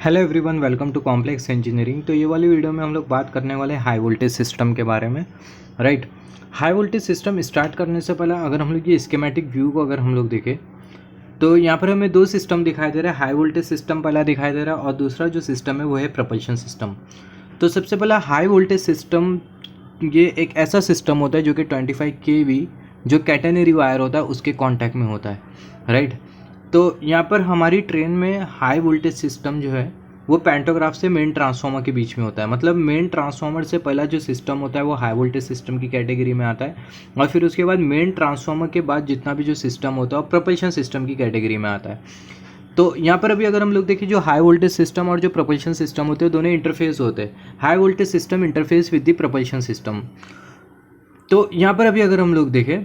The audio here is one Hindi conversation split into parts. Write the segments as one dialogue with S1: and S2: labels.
S1: Hello everyone, welcome to complex engineering. तो ये वाली वीडियो में हम लोग बात करने वाले हैं हाई वोल्टेज सिस्टम के बारे में। Right, high voltage system start करने से पहले अगर हम लोग ये स्कीमेटिक व्यू को अगर हम लोग देखें तो यहाँ पर हमें दो सिस्टम दिखाई दे रहा है। हाई वोल्टेज सिस्टम पहला दिखाई दे रहा है और दूसरा जो सिस्टम है वो है प्रपल्शन सिस्टम। तो सबसे पहला हाई वोल्टेज सिस्टम, ये एक ऐसा सिस्टम होता है जो कि 25 kV जो कैटेनरी वायर होता है उसके कॉन्टैक्ट में होता है। राइट, तो यहाँ पर हमारी ट्रेन में हाई वोल्टेज सिस्टम जो है वो पैंटोग्राफ से मेन ट्रांसफार्मर के बीच में होता है। मतलब मेन ट्रांसफार्मर से पहला जो सिस्टम होता है वो हाई वोल्टेज सिस्टम की कैटेगरी में आता है और फिर उसके बाद मेन ट्रांसफार्मर के बाद जितना भी जो सिस्टम होता है वो प्रोपल्शन सिस्टम की कैटेगरी में आता है। तो यहाँ पर अभी अगर हम लोग देखें, जो हाई वोल्टेज सिस्टम और जो प्रोपल्शन सिस्टम होते हैं दोनों इंटरफेस होते हैं। High voltage system interface with the propulsion system. तो यहाँ पर अभी अगर हम लोग देखें,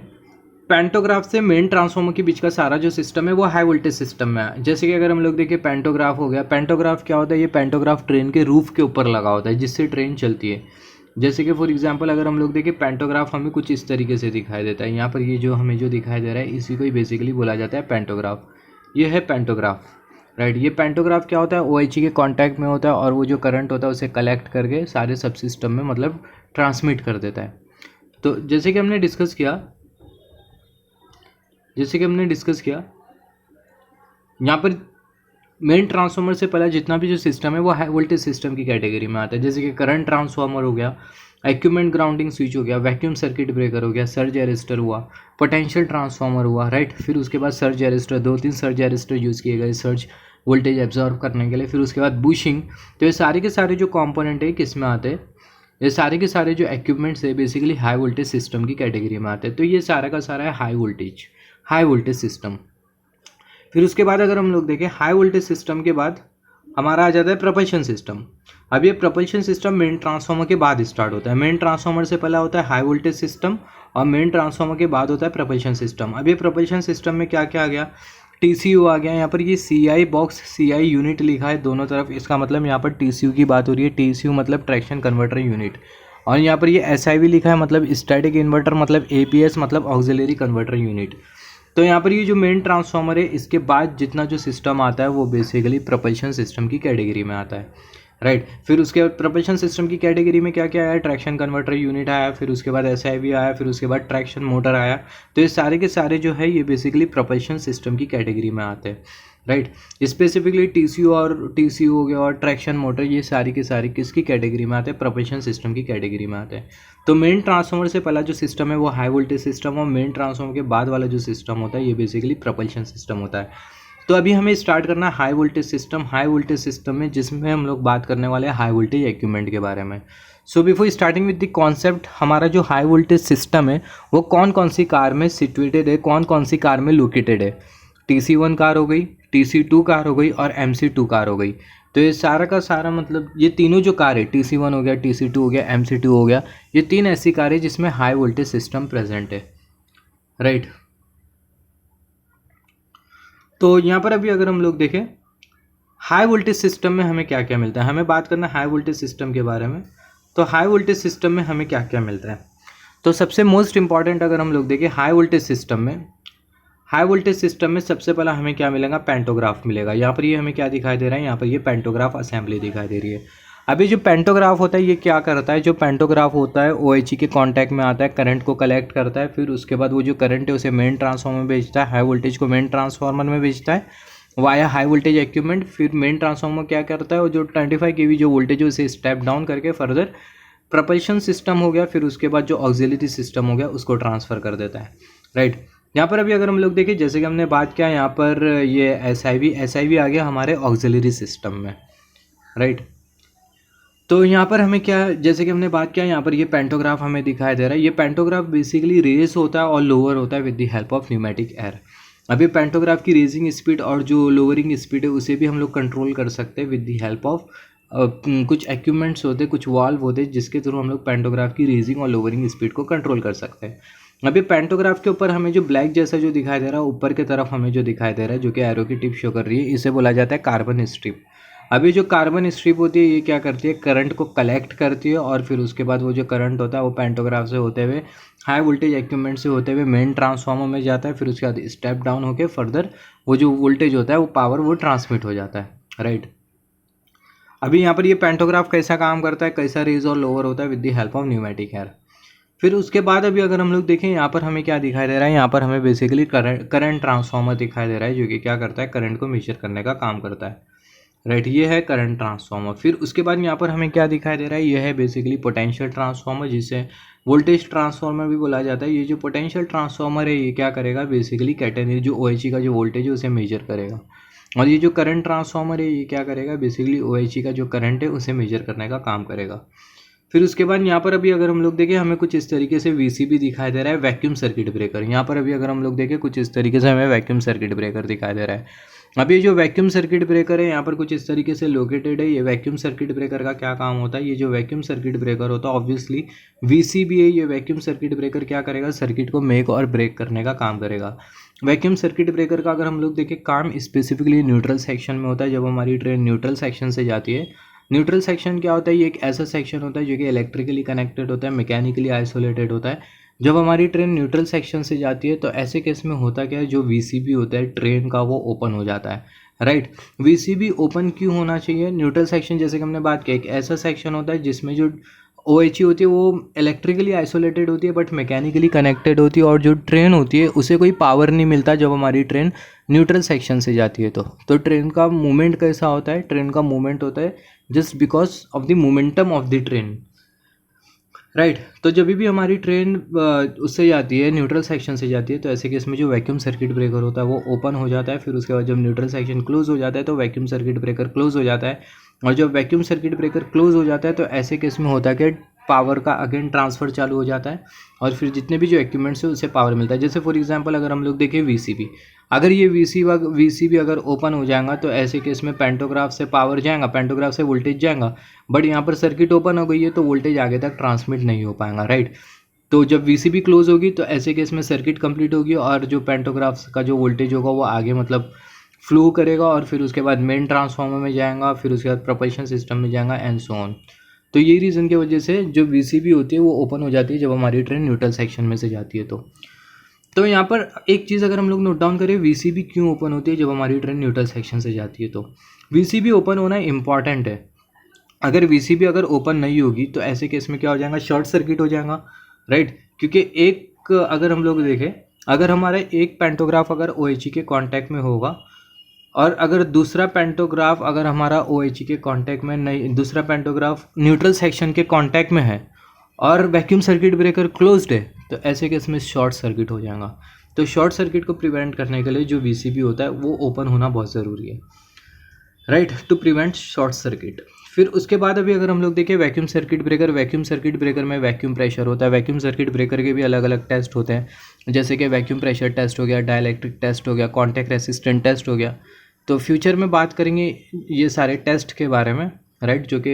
S1: पैंटोग्राफ से मेन ट्रांसफार्मर के बीच का सारा जो सिस्टम है वो हाई वोल्टेज सिस्टम में है। जैसे कि अगर हम लोग देखें, पैंटोग्राफ हो गया। पैंटोग्राफ क्या होता है? ये पैंटोग्राफ ट्रेन के रूफ के ऊपर लगा होता है जिससे ट्रेन चलती है। जैसे कि फॉर एग्जांपल अगर हम लोग देखें, पैंटोग्राफ हमें कुछ इस तरीके से दिखाई देता है। यहाँ पर ये जो हमें जो दिखाई दे रहा है इसी को ही बेसिकली बोला जाता है पैंटोग्राफ। ये है पैंटोग्राफ। राइट, ये पैंटोग्राफ क्या होता है? OHE के कॉन्टैक्ट में होता है और वो जो करंट होता है उसे कलेक्ट करके सारे सब सिस्टम में मतलब ट्रांसमिट कर देता है। तो जैसे कि हमने डिस्कस किया यहाँ पर मेन ट्रांसफार्मर से पहले जितना भी जो सिस्टम है वो हाई वोल्टेज सिस्टम की कैटेगरी में आता है। जैसे कि करंट ट्रांसफार्मर हो गया, इक्विपमेंट ग्राउंडिंग स्विच हो गया, वैक्यूम सर्किट ब्रेकर हो गया, सर्ज अरेस्टर हुआ, पोटेंशियल ट्रांसफार्मर हुआ। राइट, फिर उसके बाद surge arrester, 2-3 surge arrester use किए गए सर्ज वोल्टेज एब्जॉर्व करने के लिए। फिर उसके बाद बुशिंग। तो ये सारे के सारे जो कॉम्पोनेंट है किस में आते हैं? ये सारे के सारे जो इक्विपमेंट्स है बेसिकली हाई वोल्टेज सिस्टम की कैटेगरी में आते हैं। तो ये सारा का सारा है हाई वोल्टेज सिस्टम। फिर उसके बाद अगर हम लोग देखें, हाई वोल्टेज सिस्टम के बाद हमारा आ जाता है प्रपल्शन सिस्टम। अब ये प्रपल्शन सिस्टम मेन ट्रांसफार्मर के बाद स्टार्ट होता है। मेन ट्रांसफार्मर से पहला होता है हाई वोल्टेज सिस्टम और मेन ट्रांसफार्मर के बाद होता है प्रपल्शन सिस्टम। अब ये प्रपल्शन सिस्टम में क्या क्या आ गया? TCU आ गया। यहाँ पर ये CI बॉक्स, CI यूनिट लिखा है दोनों तरफ। इसका मतलब यहाँ पर TCU की बात हो रही है। TCU मतलब ट्रैक्शन कन्वर्टर यूनिट। और यहाँ पर ये SIV लिखा है, मतलब स्टैटिक इन्वर्टर, मतलब APS मतलब ऑक्सिलरी कन्वर्टर यूनिट। तो यहाँ पर ये जो मेन ट्रांसफार्मर है इसके बाद जितना जो सिस्टम आता है वो बेसिकली प्रपल्शन सिस्टम की कैटेगरी में आता है। राइट, फिर उसके बाद प्रपल्शन सिस्टम की कैटेगरी में क्या क्या आया? ट्रैक्शन कन्वर्टर यूनिट आया, फिर उसके बाद SIV आया, फिर उसके बाद ट्रैक्शन मोटर आया। तो ये सारे के सारे जो है ये बेसिकली प्रपल्शन सिस्टम की कैटेगरी में आते हैं। राइट, स्पेसिफिकली TCU हो गया और ट्रैक्शन मोटर, ये सारी के सारी किसकी कैटेगरी में आते हैं? प्रपल्शन सिस्टम की कैटेगरी में आते हैं। तो मेन ट्रांसफार्मर से पहला जो सिस्टम है वो हाई वोल्टेज सिस्टम और मेन ट्रांसफार्मर के बाद वाला जो सिस्टम होता है ये बेसिकली प्रपल्शन सिस्टम होता है। तो अभी हमें स्टार्ट करना है high voltage system. High voltage system में जिसमें हम लोग बात करने वाले हैं हाई वोल्टेज इक्विपमेंट के बारे में। So before starting with the concept, हमारा जो हाई वोल्टेज सिस्टम है वो कौन कौन सी कार में सिचुएटेड है, कौन कौन सी कार में लोकेटेड है? TC1 कार हो गई, TC2 कार हो गई और MC2 कार हो गई। तो ये सारा का सारा मतलब ये तीनों जो कार है, TC1 हो गया, TC2 हो गया, MC2 हो गया, ये तीन ऐसी कार है जिसमें हाई वोल्टेज सिस्टम प्रेजेंट है। राइट, तो यहाँ पर अभी अगर हम लोग देखें हाई वोल्टेज सिस्टम में हमें क्या क्या मिलता है, हमें बात करना है हाई वोल्टेज सिस्टम के बारे में। तो हाई वोल्टेज सिस्टम में हमें क्या क्या मिलता है? तो सबसे मोस्ट इंपॉर्टेंट अगर हम लोग देखें हाई वोल्टेज सिस्टम में सबसे पहला हमें क्या मिलेगा? पैंटोग्राफ मिलेगा। यहाँ पर ये हमें क्या दिखाई दे रहा है? यहाँ पर ये पैंटोग्राफ असेंबली दिखाई दे रही है। अभी जो पैंटोग्राफ होता है ये क्या करता है? जो पैंटोग्राफ होता है OHE के कांटेक्ट में आता है, करंट को कलेक्ट करता है, फिर उसके बाद वो जो करंट है उसे मेन ट्रांसफार्मर में भेजता है, हाई वोल्टेज को मेन ट्रांसफार्मर में भेजता है वाया हाई वोल्टेज इक्विपमेंट। फिर मेन ट्रांसफार्मर क्या करता है? वो जो 25 kV जो वोल्टेज है उसे स्टेप डाउन करके फर्दर प्रपल्शन सिस्टम हो गया, फिर उसके बाद जो ऑक्सिलरी सिस्टम हो गया उसको ट्रांसफ़र कर देता है। राइट, यहाँ पर अभी अगर हम लोग देखें, जैसे कि हमने बात किया यहाँ पर ये SIV आ गया हमारे ऑक्सिलरी सिस्टम में। राइट, तो यहाँ पर हमें क्या, जैसे कि हमने बात किया यहाँ पर ये पैंटोग्राफ हमें दिखाई दे रहा है। ये पैंटोग्राफ बेसिकली रेस होता है और लोअर होता है with the help of pneumatic air. अभी पैंटोग्राफ की रेजिंग स्पीड और जो लोअरिंग स्पीड है उसे भी हम लोग कंट्रोल कर सकते हैं विद द हेल्प ऑफ कुछ इक्विपमेंट्स होते, कुछ वाल्व होते जिसके थ्रू हम लोग पैंटोग्राफ की रेजिंग और लोअरिंग स्पीड को कंट्रोल कर सकते हैं। अभी पैंटोग्राफ के ऊपर हमें जो ब्लैक जैसा जो दिखाई दे रहा है ऊपर की तरफ हमें जो दिखाई दे रहा है जो कि एरो की टिप शो कर रही है, इसे बोला जाता है कार्बन स्ट्रिप। अभी जो कार्बन स्ट्रिप होती है ये क्या करती है? करंट को कलेक्ट करती है और फिर उसके बाद वो जो करंट होता है वो पैंटोग्राफ से होते हुए हाई वोल्टेज इक्विपमेंट से होते हुए मेन ट्रांसफार्मर में जाता है, फिर उसके बाद स्टेप डाउन होकर फर्दर वो जो वोल्टेज होता है वो पावर वो ट्रांसमिट हो जाता है। राइट, अभी यहाँ पर ये पेंटोग्राफ कैसा काम करता है, कैसा रेज और लोअर होता है with the help of pneumatic air. फिर उसके बाद अभी अगर हम लोग देखें यहाँ पर हमें क्या दिखाई दे रहा है, यहाँ पर हमें बेसिकली करंट ट्रांसफार्मर दिखाई दे रहा है जो कि क्या करता है, करंट को मेजर करने का काम करता है, राइट। ये है करंट ट्रांसफार्मर। फिर उसके बाद यहाँ पर हमें क्या दिखाई दे रहा है, ये है बेसिकली पोटेंशियल ट्रांसफार्मर, जिसे वोल्टेज ट्रांसफार्मर भी बोला जाता है। ये जो पोटेंशियल ट्रांसफार्मर है ये क्या करेगा, बेसिकली कैटेनरी जो OHE का जो वोल्टेज है उसे मेजर करेगा। और ये जो करंट ट्रांसफार्मर है ये क्या करेगा, बेसिकली OHE का जो करंट है उसे मेजर करने का काम करेगा। फिर उसके बाद यहाँ पर अभी अगर हम लोग देखें हमें कुछ इस तरीके से VCB दिखाई दे रहा है, वैक्यूम सर्किट ब्रेकर। यहाँ पर अभी अगर हम लोग देखें कुछ इस तरीके से हमें वैक्यूम सर्किट ब्रेकर दिखाई दे रहा है। अब ये जो वैक्यूम सर्किट ब्रेकर है यहाँ पर कुछ इस तरीके से लोकेटेड है। ये वैक्यूम सर्किट ब्रेकर का क्या काम होता है, ये जो वैक्यूम सर्किट ब्रेकर होता है ऑब्वियसली VCB है। ये वैक्यूम सर्किट ब्रेकर क्या करेगा, सर्किट को मेक और ब्रेक करने का काम करेगा। वैक्यूम सर्किट ब्रेकर का अगर हम लोग देखें काम स्पेसिफिकली न्यूट्रल सेक्शन में होता है। जब हमारी ट्रेन न्यूट्रल सेक्शन से जाती है, न्यूट्रल सेक्शन क्या होता है, ये एक ऐसा सेक्शन होता है जो कि इलेक्ट्रिकली कनेक्टेड होता है, मैकेनिकली आइसोलेटेड होता है। जब हमारी ट्रेन न्यूट्रल सेक्शन से जाती है तो ऐसे केस में होता क्या है, जो VCB होता है ट्रेन का वो ओपन हो जाता है, राइट। VCB ओपन क्यों होना चाहिए, न्यूट्रल सेक्शन जैसे कि हमने बात की एक ऐसा सेक्शन होता है जिसमें जो OHE होती है वो इलेक्ट्रिकली आइसोलेटेड होती है बट मैकेनिकली कनेक्टेड होती है, और जो ट्रेन होती है उसे कोई पावर नहीं मिलता जब हमारी ट्रेन न्यूट्रल सेक्शन से जाती है। तो ट्रेन का मूवमेंट कैसा होता है, ट्रेन का मूवमेंट होता है just because of the momentum of the train, right. तो जब भी हमारी ट्रेन उससे जाती है, न्यूट्रल सेक्शन से जाती है, तो ऐसे केस में जो वैक्यूम सर्किट ब्रेकर होता है वो ओपन हो जाता है। फिर उसके बाद जब न्यूट्रल सेक्शन क्लोज हो जाता है तो वैक्यूम सर्किट ब्रेकर क्लोज हो जाता है। और जब वैक्यूम सर्किट ब्रेकर क्लोज हो जाता है तो ऐसे केस में होता है कि पावर का अगेन ट्रांसफ़र चालू हो जाता है और फिर जितने भी जो इक्विपमेंट्स है उससे पावर मिलता है। जैसे फॉर एग्जांपल अगर हम लोग देखें VCB, अगर ये VCB अगर ओपन हो जाएगा तो ऐसे केस में पेंटोग्राफ से पावर जाएगा, पेंटोग्राफ से वोल्टेज जाएगा, बट यहाँ पर सर्किट ओपन हो गई है तो वोल्टेज आगे तक ट्रांसमिट नहीं हो पाएगा, राइट। तो जब VCB क्लोज होगी तो ऐसे केस में सर्किट कंप्लीट होगी और जो पेंटोग्राफ का जो वोल्टेज होगा वो आगे मतलब फ्लो करेगा और फिर उसके बाद मेन ट्रांसफार्मर में जाएगा, फिर उसके बाद प्रोपल्शन सिस्टम में जाएगा एंड सो ऑन। तो यही रीज़न की वजह से जो VCB होती है वो ओपन हो जाती है जब हमारी ट्रेन न्यूट्रल सेक्शन में से जाती है। तो यहाँ पर एक चीज़ अगर हम लोग नोट डाउन करें, VCB क्यों ओपन होती है जब हमारी ट्रेन न्यूट्रल सेक्शन से जाती है, तो VCB ओपन होना इंपॉर्टेंट है। अगर VCB अगर ओपन नहीं होगी तो ऐसे केस में क्या हो जाएगा, शॉर्ट सर्किट हो जाएगा, राइट। क्योंकि एक अगर हम लोग देखें, अगर हमारा एक पेंटोग्राफ अगर OHE के कांटेक्ट में होगा और अगर दूसरा पेंटोग्राफ अगर हमारा OHE के कांटेक्ट में नहीं, दूसरा पेंटोग्राफ न्यूट्रल सेक्शन के कांटेक्ट में है और वैक्यूम सर्किट ब्रेकर क्लोज्ड है, तो ऐसे केस में शॉर्ट सर्किट हो जाएगा। तो शॉर्ट सर्किट को प्रिवेंट करने के लिए जो VCB होता है वो ओपन होना बहुत ज़रूरी है, right, to prevent short circuit. फिर उसके बाद अभी अगर हम लोग देखें vacuum circuit breaker, vacuum circuit breaker में वैक्यूम प्रेशर होता है। वैक्यूम सर्किट ब्रेकर के भी अलग अलग टेस्ट होते हैं, जैसे कि वैक्यूम प्रेशर टेस्ट हो गया, डाइलेक्ट्रिक टेस्ट हो गया, कॉन्टैक्ट रेसिस्टेंट टेस्ट हो गया। तो फ्यूचर में बात करेंगे ये सारे टेस्ट के बारे में, राइट, जो कि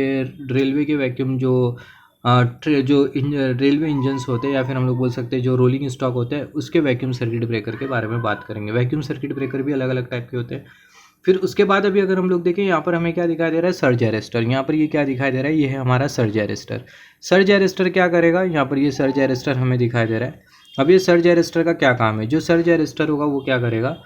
S1: रेलवे के वैक्यूम जो रेलवे इंजन्स होते हैं या फिर हम लोग बोल सकते हैं जो रोलिंग स्टॉक होते हैं उसके वैक्यूम सर्किट ब्रेकर के बारे में बात करेंगे। वैक्यूम सर्किट ब्रेकर भी अलग अलग टाइप के होते हैं। फिर उसके बाद अभी अगर हम लोग देखें यहाँ पर हमें क्या दिखाई दे रहा है, सर्ज अरेस्टर। यहाँ पर ये क्या दिखाई दे रहा है, ये है हमारा सर्ज अरेस्टर। सर्ज अरेस्टर क्या करेगा, यहाँ पर ये सर्ज अरेस्टर हमें दिखाई दे रहा है। अब ये सर्ज अरेस्टर का क्या काम है, जो सर्ज अरेस्टर होगा वो क्या करेगा,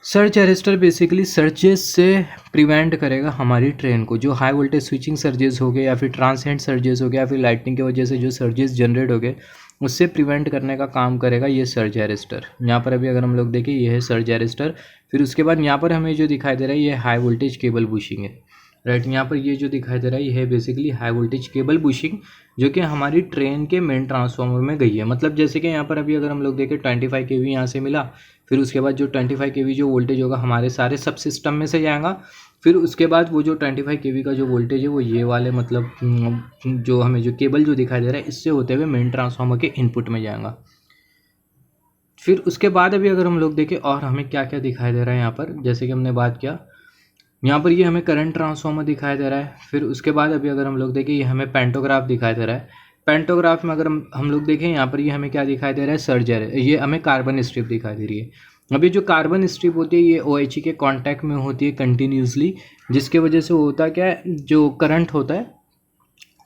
S1: सर्ज अरेस्टर बेसिकली सर्जेस से प्रिवेंट करेगा हमारी ट्रेन को। जो हाई वोल्टेज स्विचिंग सर्जेस हो गए या फिर ट्रांसेंट सर्जेस हो गए या फिर लाइटनिंग की वजह से जो सर्जेस जनरेट हो गए उससे प्रिवेंट करने का काम करेगा ये सर्ज अरेस्टर। यहाँ पर अभी अगर हम लोग देखें ये है सर्ज अरेस्टर। फिर उसके बाद यहाँ पर हमें जो दिखाई दे रहा है ये हाई वोल्टेज केबल बुशिंग है, राइट। यहाँ पर ये जो दिखाई दे रहा है ये है basically high voltage cable bushing, जो कि हमारी ट्रेन के मेन ट्रांसफार्मर में गई है। मतलब जैसे कि यहाँ पर अभी अगर हम लोग देखें 25 kV यहाँ से मिला, फिर उसके बाद जो 25 kV जो वोल्टेज होगा हमारे सारे सब सिस्टम में से जाएगा। फिर उसके बाद वो जो 25 kV का जो वोल्टेज है वो ये वाले मतलब जो हमें जो केबल जो दिखाई दे रहा है इससे होते हुए मेन ट्रांसफार्मर के इनपुट में जाएगा। फिर उसके बाद अभी अगर हम लोग देखें और हमें क्या क्या दिखाई दे रहा है यहाँ पर, जैसे कि हमने बात किया यहाँ पर ये हमें करंट ट्रांसफार्मर दिखाई दे रहा है। फिर उसके बाद अभी अगर हम लोग देखें ये हमें पेंटोग्राफ दिखाई दे रहा है। पेंटोग्राफ में अगर हम लोग देखें यहाँ पर ये हमें क्या दिखाई दे रहा है, सर्जर, ये हमें कार्बन स्ट्रिप दिखाई दे रही है। अभी जो कार्बन स्ट्रिप होती है ये OHE के कांटेक्ट में होती है कंटिन्यूसली, जिसके वजह से होता क्या है, जो करंट होता है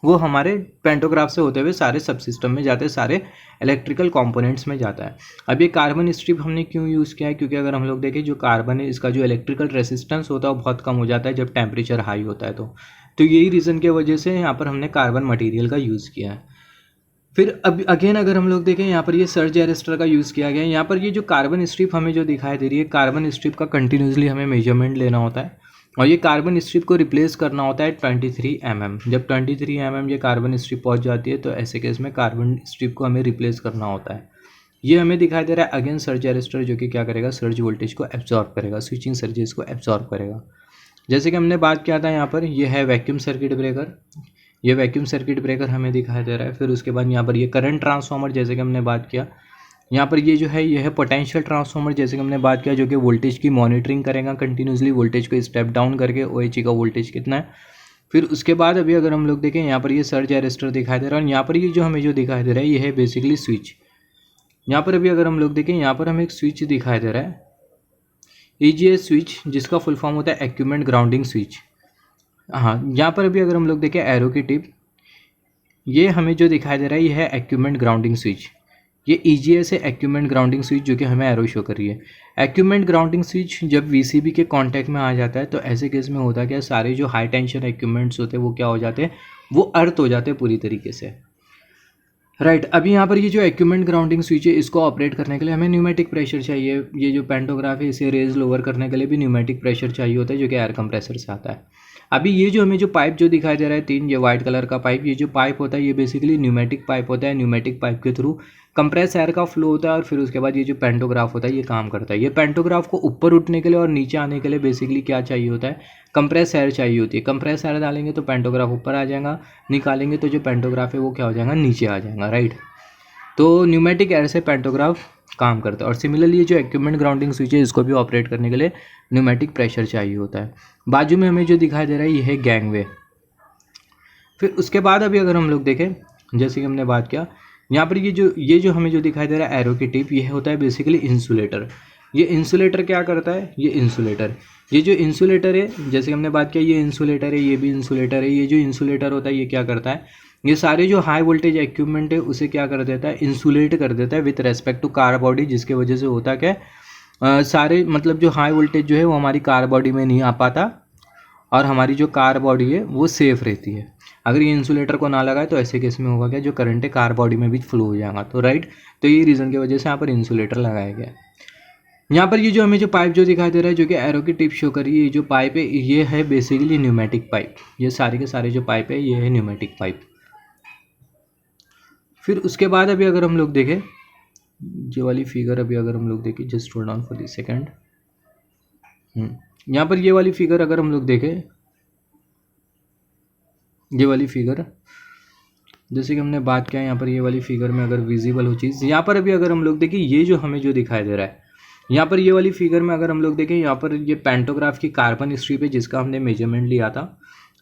S1: वो हमारे पेंटोग्राफ से होते हुए सारे सब सिस्टम में जाते हैं, सारे इलेक्ट्रिकल कंपोनेंट्स में जाता है। अब ये कार्बन स्ट्रिप हमने क्यों यूज़ किया है, क्योंकि अगर हम लोग देखें जो कार्बन है इसका जो इलेक्ट्रिकल रेसिस्टेंस होता है वो बहुत कम हो जाता है जब टेम्परेचर हाई होता है। तो यही रीज़न की वजह से यहाँ पर हमने कार्बन मटेरियल का यूज़ किया है। फिर अब अगेन अगर हम लोग देखें यहाँ पर ये सर्ज अरेस्टर का यूज़ किया गया है। यहाँ पर ये जो कार्बन स्ट्रिप हमें जो दिखाई दे रही है, कार्बन स्ट्रिप का कंटिन्यूसली हमें मेजरमेंट लेना होता है और ये कार्बन स्ट्रिप को रिप्लेस करना होता है 23 mm। जब 23 mm ये कार्बन स्ट्रिप पहुँच जाती है तो ऐसे केस में कार्बन स्ट्रिप को हमें रिप्लेस करना होता है। ये हमें दिखाई दे रहा है अगेन सर्ज अरेस्टर, जो कि क्या करेगा, सर्ज वोल्टेज को एब्जॉर्ब करेगा, स्विचिंग सर्जेस को एब्जॉर्ब करेगा। जैसे कि हमने बात किया था यहाँ पर ये है वैक्यूम सर्किट ब्रेकर, ये वैक्यूम सर्किट ब्रेकर हमें दिखाई दे रहा है। फिर उसके बाद यहाँ पर ये करंट ट्रांसफार्मर, जैसे कि हमने बात किया। यहाँ पर ये जो है ये है पोटेंशियल ट्रांसफार्मर, जैसे कि हमने बात किया, जो कि वोल्टेज की मॉनिटरिंग करेगा कंटिन्यूसली, वोल्टेज को स्टेप डाउन करके OHE का वोल्टेज कितना है। फिर उसके बाद अभी अगर हम लोग देखें यहाँ पर ये सर्ज अरेस्टर दिखाई दे रहा है और यहाँ पर ये जो हमें जो दिखाई दे रहा है ये है बेसिकली स्विच। यहाँ पर अभी अगर हम लोग देखें यहाँ पर हमें एक स्विच दिखाई दे रहा है, EGS स्विच, जिसका फुल फॉर्म होता है इक्विपमेंट ग्राउंडिंग स्विच। हाँ, यहाँ पर अभी अगर हम लोग देखें एरो की टिप, ये हमें जो दिखाई दे रहा है ये है इक्विपमेंट ग्राउंडिंग स्विच। ये EGS है इक्विपमेंट ग्राउंडिंग स्विच, जो कि हमें एरो शो कर रही है। इक्विपमेंट ग्राउंडिंग स्विच जब VCB के कांटेक्ट में आ जाता है तो ऐसे केस में होता क्या, सारे जो हाई टेंशन इक्विपमेंट्स होते हैं वो क्या हो जाते हैं, वो अर्थ हो जाते हैं पूरी तरीके से। राइट, अभी यहाँ पर ये जो इक्विपमेंट ग्राउंडिंग स्विच है इसको ऑपरेट करने के लिए हमें न्यूमेटिक प्रेशर चाहिए। ये जो पेंटोग्राफ है इसे रेज लोअर करने के लिए भी न्यूमेटिक प्रेशर चाहिए होता है, जो कि एयर कंप्रेसर से आता है। अभी ये जो हमें जो पाइप जो दिखाई दे रहा है 3, ये वाइट कलर का पाइप, ये जो पाइप होता है ये बेसिकली न्यूमेटिक पाइप होता है। न्यूमेटिक पाइप के थ्रू कंप्रेस एयर का फ्लो होता है और फिर उसके बाद ये जो पेंटोग्राफ होता है ये काम करता है। ये पेंटोग्राफ को ऊपर उठने के लिए और नीचे आने के लिए बेसिकली क्या चाहिए होता है, कंप्रेस एयर चाहिए होती है। कंप्रेस एयर डालेंगे तो पेंटोग्राफ ऊपर आ जाएगा, निकालेंगे तो जो पेंटोग्राफ है वो क्या हो जाएगा, नीचे आ जाएगा। राइट, तो न्यूमेटिक एयर से पेंटोग्राफ काम करता है। और सिमिलरली ये जो इक्विपमेंट ग्राउंडिंग स्विच है इसको भी ऑपरेट करने के लिए न्यूमेटिक प्रेशर चाहिए होता है। बाजू में हमें जो दिखाई दे रहा है ये है गैंगवे। फिर उसके बाद अभी अगर हम लोग देखें, जैसे कि हमने बात किया, यहाँ पर ये जो हमें जो दिखाई दे रहा है एरो की टिप, ये होता है बेसिकली इंसुलेटर। ये इंसुलेटर क्या करता है, ये जो इंसुलेटर है, जैसे हमने बात किया ये इंसुलेटर है, ये भी इंसुलेटर है। ये जो इंसुलेटर होता है ये क्या करता है, ये सारे जो हाई वोल्टेज इक्विपमेंट है उसे क्या कर देता है, इंसुलेट कर देता है with respect to car body, जिसके वजह से होता क्या है, सारे मतलब जो हाई वोल्टेज जो है वो हमारी कार बॉडी में नहीं आ पाता और हमारी जो कार बॉडी है वो सेफ रहती है। अगर ये इंसुलेटर को ना लगाए तो ऐसे केस में होगा क्या, जो करंट है कार बॉडी में भी फ्लो हो जाएगा। तो राइट, तो ये रीज़न की वजह से यहाँ पर इंसुलेटर लगाया गया है। यहाँ पर ये जो हमें जो पाइप जो दिखाई दे रहा है, जो कि एरो की टिप शो कर रही है, ये जो पाइप है ये है बेसिकली न्यूमेटिक पाइप। ये सारे के सारे जो पाइप है ये है न्यूमेटिक पाइप। फिर उसके बाद अभी अगर हम लोग देखें ये वाली फिगर, अभी अगर हम लोग देखें, just hold on for the second. यहाँ पर ये वाली फिगर अगर हम लोग देखें, ये वाली फिगर जैसे कि हमने बात किया, यहाँ पर ये वाली फिगर में अगर विजिबल हो चीज़, यहाँ पर अभी अगर हम लोग देखें ये जो हमें जो दिखाई दे रहा है, यहाँ पर ये वाली फिगर में अगर हम लोग देखें, यहाँ पर ये पेंटोग्राफ की कार्बन स्ट्रिप है जिसका हमने मेजरमेंट लिया था।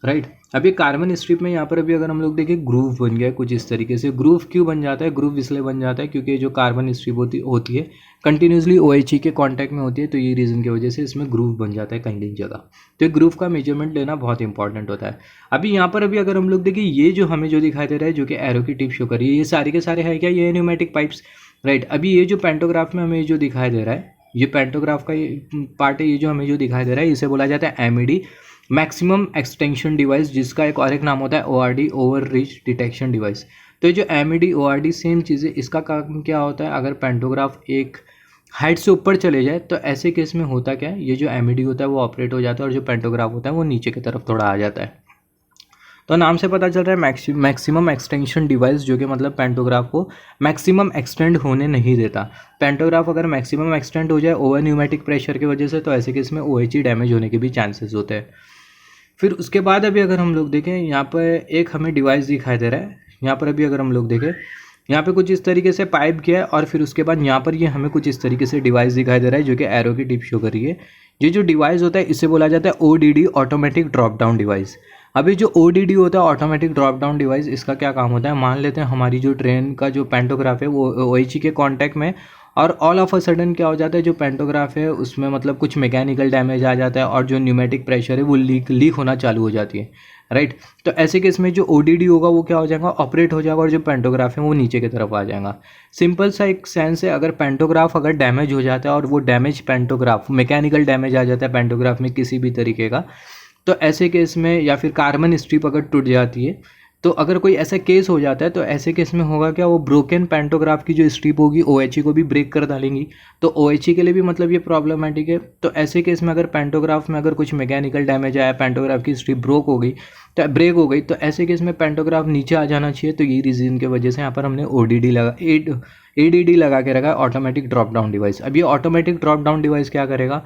S1: राइट, अभी कार्बन स्ट्रिप में यहाँ पर अभी अगर हम लोग देखें ग्रूव बन गया है कुछ इस तरीके से। ग्रूव क्यों बन जाता है, ग्रूव इसलिए बन जाता है क्योंकि जो कार्बन स्ट्रिप होती है कंटिन्यूसली OHE के कांटेक्ट में होती है, तो ये रीज़न की वजह से इसमें ग्रूव बन जाता है कहीं कहीं जगह। तो ग्रूव का मेजरमेंट लेना बहुत इंपॉर्टेंट होता है। अभी यहाँ पर अभी अगर हम लोग देखें ये जो हमें जो दिखाई दे रहा है, जो कि एरो की टिप शो कर रही है, ये सारे के सारे है क्या, ये न्यूमेटिक पाइप्स। राइट, अभी ये जो पेंटोग्राफ में हमें जो दिखाई दे रहा है, ये पेंटोग्राफ का ये पार्ट है, ये जो हमें जो दिखाई दे रहा है इसे बोला जाता है MED, मैक्सिमम एक्सटेंशन डिवाइस, जिसका एक नाम होता है ORD, over reach detection device. तो ये जो MED ORD सेम चीज़ है। इसका काम क्या होता है, अगर पेंटोग्राफ एक हाइट से ऊपर चले जाए तो ऐसे केस में होता क्या है, ये जो MED होता है वो ऑपरेट हो जाता है और जो पेंटोग्राफ होता है वो नीचे की तरफ थोड़ा आ जाता है। तो नाम से पता चल रहा है मैक्सिमम एक्सटेंशन डिवाइस, जो कि मतलब पेंटोग्राफ को मैक्सिमम एक्सटेंड होने नहीं देता। पेंटोग्राफ अगर मैक्सिमम एक्सटेंड हो जाए ओवर न्यूमेटिक प्रेशर की वजह से, तो ऐसे केस में OHE डैमेज होने के भी चांसेस होते हैं। फिर उसके बाद अभी अगर हम लोग देखें, यहाँ पर एक हमें डिवाइस दिखाई दे रहा है। यहाँ पर अभी अगर हम लोग देखें, यहाँ पे कुछ इस तरीके से पाइप गया है और फिर उसके बाद यहाँ पर ये हमें कुछ इस तरीके से डिवाइस दिखाई दे रहा है, जो कि एरो की टिप शो कर रही है। ये जो डिवाइस होता है इसे बोला जाता है ODD, automatic drop down device. अभी जो ODD होता है, ऑटोमेटिक ड्रॉप डाउन डिवाइस, इसका क्या काम होता है, मान लेते हैं हमारी जो ट्रेन का जो पेंटोग्राफ है वो OHE के कांटेक्ट में और ऑल ऑफ अ सडन क्या हो जाता है, जो पेंटोग्राफ है उसमें मतलब कुछ मैकेनिकल डैमेज आ जाता है और जो न्यूमेटिक प्रेशर है वो लीक होना चालू हो जाती है, राइट। तो ऐसे केस में जो ODD होगा वो क्या हो जाएगा, ऑपरेट हो जाएगा और जो पेंटोग्राफ है वो नीचे की तरफ आ जाएगा। सिंपल सा एक सेंस है, अगर पेंटोग्राफ अगर डैमेज हो जाता है और वो डैमेज पेंटोग्राफ, मैकेनिकल डैमेज आ जाता है पेंटोग्राफ में किसी भी तरीके का, तो ऐसे केस में, या फिर कार्बन स्ट्रिप अगर टूट जाती है, तो अगर कोई ऐसा केस हो जाता है तो ऐसे केस में होगा क्या, वो ब्रोकन पेंटोग्राफ की जो स्ट्रिप होगी OHE को भी ब्रेक कर डालेंगी, तो OHE के लिए भी मतलब ये प्रॉब्लमेटिक है। तो ऐसे केस में अगर पेंटोग्राफ में अगर कुछ मैकेनिकल डैमेज आया, पेंटोग्राफ की स्ट्रिप ब्रेक हो गई, तो ऐसे केस में पेंटोग्राफ नीचे आ जाना चाहिए। तो ये रीज़न की वजह से यहाँ पर हमने ADD लगा के रखा है, ऑटोमेटिक ड्रॉप डाउन डिवाइस। अब ये ऑटोमेटिक ड्रॉप डाउन डिवाइस क्या करेगा,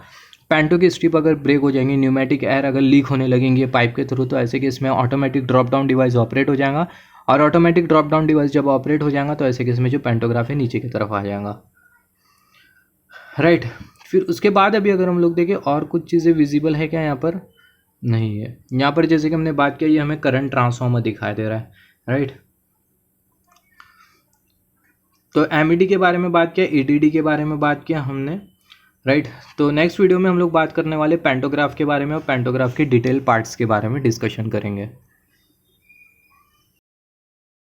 S1: पेंटो की स्ट्रिप अगर ब्रेक हो जाएंगी, न्यूमेटिक एयर अगर लीक होने लगेंगी पाइप के थ्रू, तो ऐसे केस में automatic drop down device operate हो जाएगा। और ऑटोमेटिक ड्रॉप डाउन डिवाइस जब ऑपरेट हो जाएगा तो ऐसे केस में जो पेंटोग्राफ है नीचे की तरफ आ जाएगा, राइट। फिर उसके बाद अभी अगर हम लोग देखें और कुछ चीज़ें विजिबल है क्या, यहाँ पर नहीं है। यहाँ पर जैसे कि हमने बात किया, ये हमें करंट ट्रांसफार्मर दिखाई दे रहा है, राइट। तो MED के बारे में बात किया, EDD के बारे में बात किया हमने, राइट। तो नेक्स्ट वीडियो में हम लोग बात करने वाले पेंटोग्राफ के बारे में और पेंटोग्राफ के डिटेल पार्ट्स के बारे में डिस्कशन करेंगे।